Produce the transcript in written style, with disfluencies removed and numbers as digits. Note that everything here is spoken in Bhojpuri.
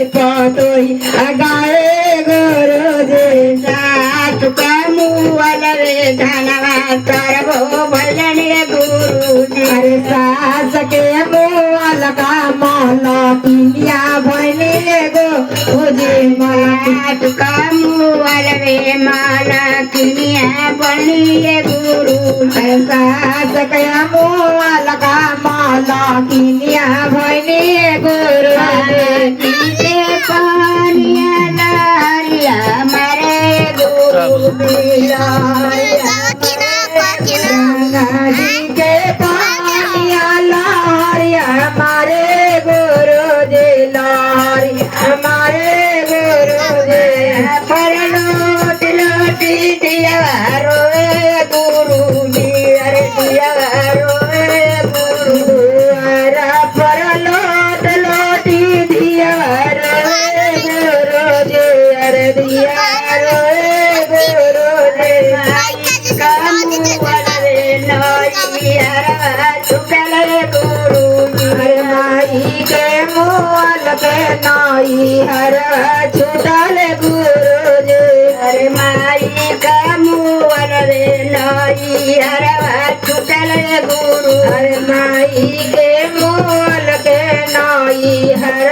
पतोई गाए गुरु जी साथ कमुअल रे धनवा करबो भजन गुरु जी अरे सास के मुअल का माला पिया भले गो मुझे मात कमुअल रे माला किनिया बनिए गुरु सास के मुअल का माला किनिया भले गुरु पानिया लारिया मारे गुरु गंगाजी के पानिया लारिया मारे गुरु जी लारी हमारे गुरु जी पर लोट लोटी दिया रोए गुरु जी अरे दिया रोए गुरु अरे पर लोट लोटी दिया नाई हर छुटल गुरु जी अरे माई का मुअल रे नाई हर छुटल गुरु अरे माई के मुअल के नाई हर